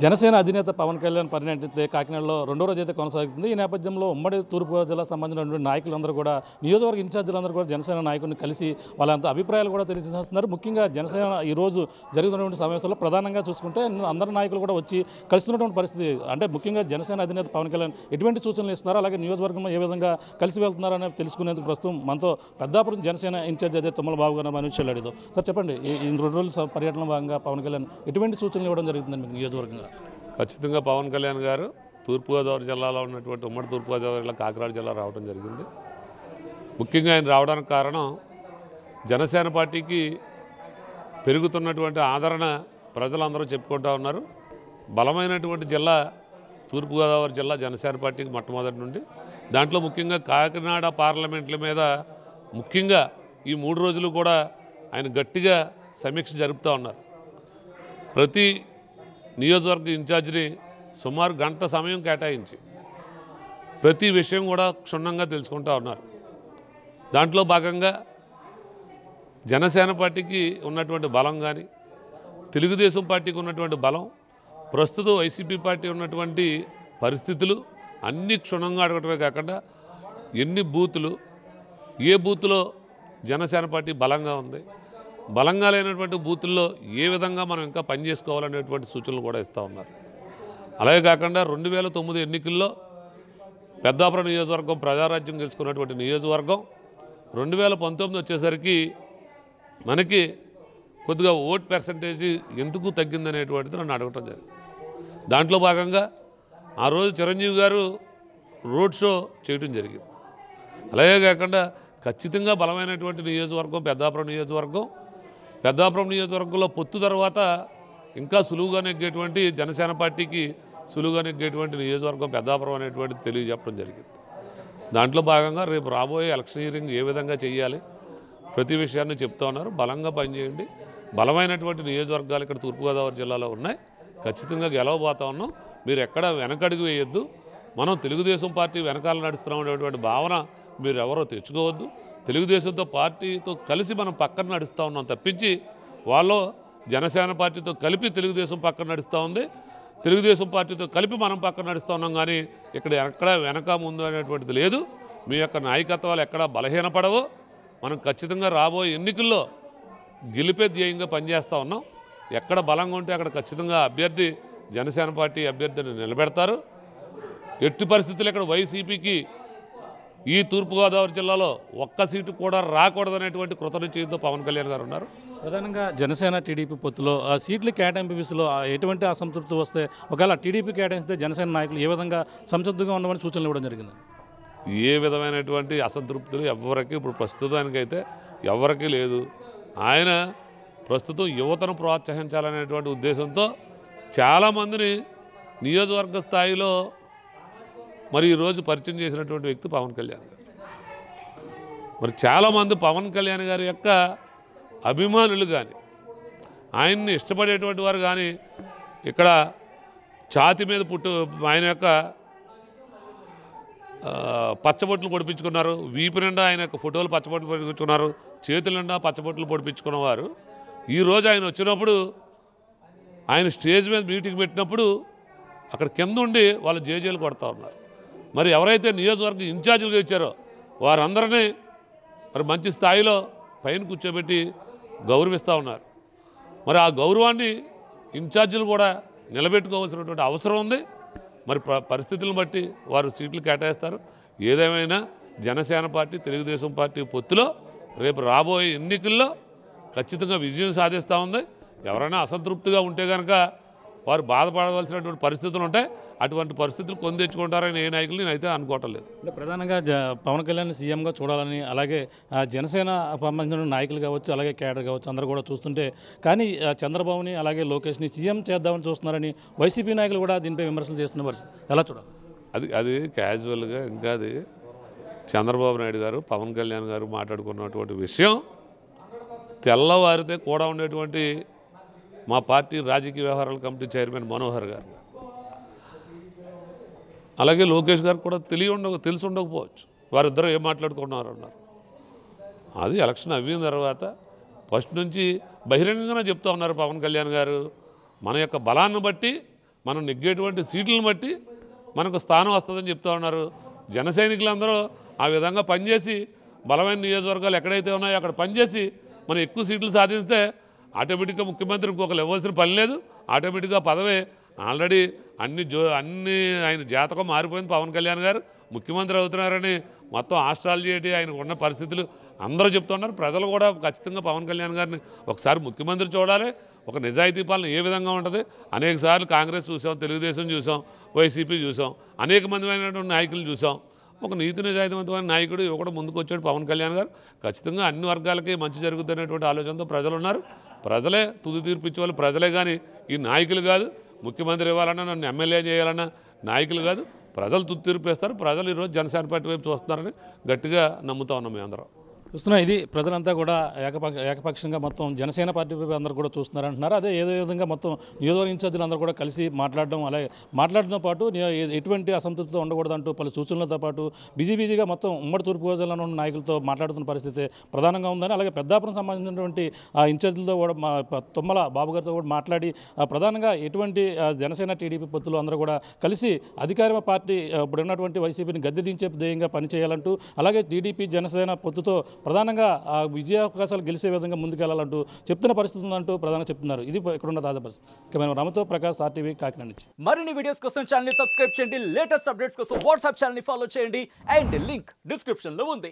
జనసేన అధినేత పవన్ కళ్యాణ్ పర్యటిస్తే కాకినాడలో రెండో రోజు అయితే కొనసాగుతుంది. ఈ నేపథ్యంలో ఉమ్మడి తూర్పుగోదావరి జిల్లా సంబంధించినటువంటి నాయకులందరూ కూడా నియోజకవర్గ ఇన్ఛార్జీలందరూ కూడా జనసేన నాయకుడిని కలిసి వాళ్ళంతా అభిప్రాయాలు కూడా తెలియజేస్తున్నారు. ముఖ్యంగా జనసేన ఈరోజు జరుగుతున్నటువంటి సమావేశంలో ప్రధానంగా చూసుకుంటే అందరు నాయకులు కూడా వచ్చి కలుస్తున్నటువంటి పరిస్థితి. అంటే ముఖ్యంగా జనసేన అధినేత పవన్ కళ్యాణ్ ఎటువంటి సూచనలు ఇస్తున్నారు, అలాగే నియోజకవర్గంలో ఏ విధంగా కలిసి వెళ్తున్నారు అనేది తెలుసుకునేందుకు ప్రస్తుతం మనతో పెద్దాపురం జనసేన ఇన్ఛార్జ్ అదే తుమ్మల బాబు గారు మనం చెల్లాడితో. సార్ చెప్పండి, ఈ 2 రోజుల పర్యటన భాగంగా పవన్ కళ్యాణ్ ఎటువంటి సూచనలు ఇవ్వడం జరుగుతుందని మీకు నియోజకవర్గంగా? ఖచ్చితంగా పవన్ కళ్యాణ్ గారు తూర్పుగోదావరి జిల్లాలో ఉన్నటువంటి ఉమ్మడి తూర్పుగోదావరి జిల్లా కాకినాడ జిల్లా రావడం జరిగింది. ముఖ్యంగా ఆయన రావడానికి కారణం జనసేన పార్టీకి పెరుగుతున్నటువంటి ఆదరణ ప్రజలందరూ చెప్పుకుంటూ ఉన్నారు. బలమైనటువంటి జిల్లా తూర్పుగోదావరి జిల్లా జనసేన పార్టీకి మొట్టమొదటి నుండి. దాంట్లో ముఖ్యంగా కాకినాడ పార్లమెంట్ల మీద ముఖ్యంగా ఈ 3 రోజులు కూడా ఆయన గట్టిగా సమీక్ష జరుపుతూ ఉన్నారు. ప్రతి నియోజకవర్గ ఇన్ఛార్జిని సుమారు గంట సమయం కేటాయించి ప్రతి విషయం కూడా క్షుణ్ణంగా తెలుసుకుంటూ ఉన్నారు. దాంట్లో భాగంగా జనసేన పార్టీకి ఉన్నటువంటి బలం కానీ, తెలుగుదేశం పార్టీకి ఉన్నటువంటి బలం, ప్రస్తుతం వైసీపీ పార్టీ ఉన్నటువంటి పరిస్థితులు అన్నీ క్షుణ్ణంగా అడగటమే కాకుండా ఎన్ని బూతులు, ఏ బూత్లో జనసేన పార్టీ బలంగా ఉంది, బలంగా లేనటువంటి బూతుల్లో ఏ విధంగా మనం ఇంకా పనిచేసుకోవాలనేటువంటి సూచనలు కూడా ఇస్తూ ఉన్నారు. అలాగే కాకుండా 2009 ఎన్నికల్లో పెద్దాపురం నియోజకవర్గం ప్రజారాజ్యం గెలుచుకున్నటువంటి నియోజకవర్గం 2019 వచ్చేసరికి మనకి కొద్దిగా ఓట్ పర్సంటేజ్ ఎందుకు తగ్గిందనేటువంటిది నన్ను అడగటం జరిగింది. దాంట్లో భాగంగా ఆ రోజు చిరంజీవి గారు రోడ్ షో చేయడం జరిగింది. అలాగే కాకుండా ఖచ్చితంగా బలమైనటువంటి నియోజకవర్గం పెద్దాపురం నియోజకవర్గంలో పొత్తు తర్వాత ఇంకా సులువుగా నెగ్గేటువంటి జనసేన పార్టీకి సులువుగా నెగ్గేటువంటి నియోజకవర్గం పెద్దాపురం అనేటువంటిది తెలియజెప్పడం జరిగింది. దాంట్లో భాగంగా రేపు రాబోయే ఎలక్షనీరింగ్ ఏ విధంగా చేయాలి ప్రతి విషయాన్ని చెప్తా ఉన్నారు. బలంగా పనిచేయండి, బలమైనటువంటి నియోజకవర్గాలు ఇక్కడ తూర్పుగోదావరి జిల్లాలో ఉన్నాయి, ఖచ్చితంగా గెలవబోతా ఉన్నాం, మీరు ఎక్కడ వెనకడుగు వేయొద్దు, మనం తెలుగుదేశం పార్టీ వెనకాల నడుస్తున్నామనేటువంటి భావన మీరు ఎవరో తెచ్చుకోవద్దు, తెలుగుదేశంతో పార్టీతో కలిసి మనం పక్కన నడుస్తూ ఉన్నాం తప్పించి వాళ్ళు జనసేన పార్టీతో కలిపి తెలుగుదేశం పక్కన నడుస్తూ ఉంది, తెలుగుదేశం పార్టీతో కలిపి మనం పక్కన నడుస్తూ ఉన్నాం. కానీ ఇక్కడ ఎక్కడ వెనక ముందు అనేటువంటిది లేదు. మీ యొక్క నాయకత్వాలు ఎక్కడా బలహీనపడవు. మనం ఖచ్చితంగా రాబోయే ఎన్నికల్లో గెలిపే ధ్యేయంగా పనిచేస్తూ ఉన్నాం. ఎక్కడ బలంగా ఉంటే అక్కడ ఖచ్చితంగా అభ్యర్థి జనసేన పార్టీ అభ్యర్థిని నిలబెడతారు. ఎట్టి పరిస్థితులు ఇక్కడ వైసీపీకి ఈ తూర్పుగోదావరి జిల్లాలో ఒక్క సీటు కూడా రాకూడదనేటువంటి కృతనిశ్చయంతో పవన్ కళ్యాణ్ గారు ఉన్నారు. ప్రధానంగా జనసేన టీడీపీ పొత్తులో సీట్ల కేటాయింపు విషయంలో ఎటువంటి అసంతృప్తి వస్తే ఒకవేళ టీడీపీ కేటాయిస్తే జనసేన నాయకులు ఏ విధంగా సంసిద్ధంగా ఉండమని సూచనలు ఇవ్వడం జరిగింది? ఏ విధమైనటువంటి అసంతృప్తులు ఎవరికి ఇప్పుడు ప్రస్తుతానికైతే ఎవరికీ లేదు. ఆయన ప్రస్తుతం యువతను ప్రోత్సహించాలనేటువంటి ఉద్దేశంతో చాలామందిని నియోజకవర్గ స్థాయిలో మరి ఈరోజు పరిచయం చేసినటువంటి వ్యక్తి పవన్ కళ్యాణ్ గారు. మరి చాలామంది పవన్ కళ్యాణ్ గారి యొక్క అభిమానులు కానీ, ఆయన్ని ఇష్టపడేటువంటి వారు కానీ ఇక్కడ ఛాతి మీద ఆయన యొక్క పచ్చబొట్లు పొడిపించుకున్నారు, వీపు నిండా ఆయన యొక్క ఫోటోలు పచ్చబొట్లు పొడిపించుకున్నారు, చేతుల నిండా పచ్చబొట్లు పొడిపించుకున్నవారు ఈరోజు ఆయన వచ్చినప్పుడు ఆయన స్టేజ్ మీద మీటింగ్ పెట్టినప్పుడు అక్కడ కింద ఉండి వాళ్ళు జేజేలు కొడతా ఉన్నారు. మరి ఎవరైతే నియోజకవర్గ ఇన్ఛార్జీలుగా ఇచ్చారో వారందరినీ మరి మంచి స్థాయిలో పైన కూర్చోబెట్టి గౌరవిస్తూ ఉన్నారు. మరి ఆ గౌరవాన్ని ఇన్ఛార్జీలు కూడా నిలబెట్టుకోవాల్సినటువంటి అవసరం ఉంది. మరి పరిస్థితులను బట్టి వారు సీట్లు కేటాయిస్తారు. ఏదేమైనా జనసేన పార్టీ తెలుగుదేశం పార్టీ పొత్తులో రేపు రాబోయే ఎన్నికల్లో ఖచ్చితంగా విజయం సాధిస్తూ ఉంది. ఎవరైనా అసంతృప్తిగా ఉంటే కనుక వారు బాధపడవలసినటువంటి పరిస్థితులు ఉంటాయి. అటువంటి పరిస్థితులు కొని తెచ్చుకుంటారని ఏ నాయకులు నేనైతే అనుకోవటం లేదు. అంటే ప్రధానంగా పవన్ కళ్యాణ్ సీఎంగా చూడాలని, అలాగే జనసేన సంబంధించిన నాయకులు కావచ్చు, అలాగే క్యాడర్ కావచ్చు, అందరూ కూడా చూస్తుంటే కానీ చంద్రబాబుని అలాగే లోకేష్ని సీఎం చేద్దామని చూస్తున్నారని వైసీపీ నాయకులు కూడా దీనిపై విమర్శలు చేస్తున్న పరిస్థితి ఎలా చూడాలి? అది క్యాజువల్గా ఇంకా అది చంద్రబాబు నాయుడు గారు పవన్ కళ్యాణ్ గారు మాట్లాడుకున్నటువంటి విషయం తెల్లవారితే కూడా ఉండేటువంటి మా పార్టీ రాజకీయ వ్యవహారాల కమిటీ చైర్మన్ మనోహర్ గారు, అలాగే లోకేష్ గారు కూడా తెలిసి ఉండకపోవచ్చు వారిద్దరూ ఏం మాట్లాడుకున్నారు అన్నారు. అది ఎలక్షన్ అయిన తర్వాత ఫస్ట్ నుంచి బహిరంగంగానే చెప్తూ ఉన్నారు పవన్ కళ్యాణ్ గారు, మన యొక్క బలాన్ని బట్టి మనం నెగ్గేటువంటి సీట్లను బట్టి మనకు స్థానం వస్తుందని చెప్తా ఉన్నారు. జన సైనికులందరూ ఆ విధంగా పనిచేసి బలమైన నియోజకవర్గాలు ఎక్కడైతే ఉన్నాయో అక్కడ పనిచేసి మనం ఎక్కువ సీట్లు సాధిస్తే ఆటోమేటిక్గా ముఖ్యమంత్రి ఇంకొకరు ఇవ్వాల్సిన పని లేదు. ఆటోమేటిక్గా పదవి ఆల్రెడీ అన్ని ఆయన జాతకం మారిపోయింది. పవన్ కళ్యాణ్ గారు ముఖ్యమంత్రి అవుతున్నారని మొత్తం ఆస్ట్రాలజీ ఆయనకు ఉన్న పరిస్థితులు అందరూ చెప్తున్నారు. ప్రజలు కూడా ఖచ్చితంగా పవన్ కళ్యాణ్ గారిని ఒకసారి ముఖ్యమంత్రి చూడాలి. ఒక నిజాయితీ పాలన ఏ విధంగా ఉంటుంది. అనేక సార్లు కాంగ్రెస్ చూసాం, తెలుగుదేశం చూసాం, వైసీపీ చూసాం, అనేక మందిమైనటువంటి నాయకులు చూసాం. ఒక నీతి నిజాయితీవంతమైన నాయకుడు ఒకడు ముందుకు వచ్చాడు పవన్ కళ్యాణ్ గారు. ఖచ్చితంగా అన్ని వర్గాలకి మంచి జరుగుతున్నటువంటి ఆలోచనతో ప్రజలు ఉన్నారు. ప్రజలే తుది తీర్పు ఇచ్చేవాళ్ళు ప్రజలే, కానీ ఈ నాయకులు కాదు. ముఖ్యమంత్రి ఇవ్వాలన్నా నన్ను ఎమ్మెల్యే చేయాలన్నా నాయకులు కాదు, ప్రజలు తుది తీర్పు ఇస్తారు. ప్రజలు ఈరోజు జనసేన పార్టీ వైపు చూస్తున్నారని గట్టిగా నమ్ముతా ఉన్నాం మేము అందరం. చూస్తున్నా ఇది ప్రజలంతా కూడా ఏకపక్షంగా మొత్తం జనసేన పార్టీ అందరూ కూడా చూస్తున్నారంటున్నారు. అదే ఏదో విధంగా మొత్తం నియోజకవర్గ ఇన్ఛార్జీలు అందరూ కూడా కలిసి మాట్లాడడం, అలాగే మాట్లాడడంతో పాటు ఎటువంటి అసంతృప్తితో ఉండకూడదంటూ పలు సూచనలతో పాటు బిజీగా మొత్తం ఉమ్మడి తూర్పుగోదావరిలో ఉన్న నాయకులతో మాట్లాడుతున్న పరిస్థితి ప్రధానంగా ఉందని, అలాగే పెద్దాపురం సంబంధించినటువంటి ఆ ఇన్ఛార్జీలతో కూడా తుమ్మల బాబు గారితో కూడా మాట్లాడి ప్రధానంగా ఎటువంటి జనసేన టీడీపీ పొత్తులు అందరూ కూడా కలిసి అధికార పార్టీ ఇప్పుడు ఉన్నటువంటి వైసీపీని గద్దె దించే ధ్యేయంగా పనిచేయాలంటూ, అలాగే టీడీపీ జనసేన పొత్తుతో ప్రధానంగా ఆ విజయావకాశాలు గెలిచే విధంగా ముందుకెళ్లాలంటూ చెప్తున్న పరిస్థితి ఉందంటూ ప్రధానంగా చెప్తున్నారు. ఇది ఇక్కడున్న తాజా పరిస్థితి. ఇక మేము రామతో ప్రకాష్, RTV కాకినాడ నుంచి. మరిన్ని వీడియోస్ కోసం ఛానల్ ని సబ్స్క్రైబ్ చేయండి. లేటెస్ట్ అప్డేట్స్ కోసం వాట్సాప్ ఛానల్ ని ఫాలో చేయండి. అండ్ లింక్ డిస్క్రిప్షన్ లో ఉంది.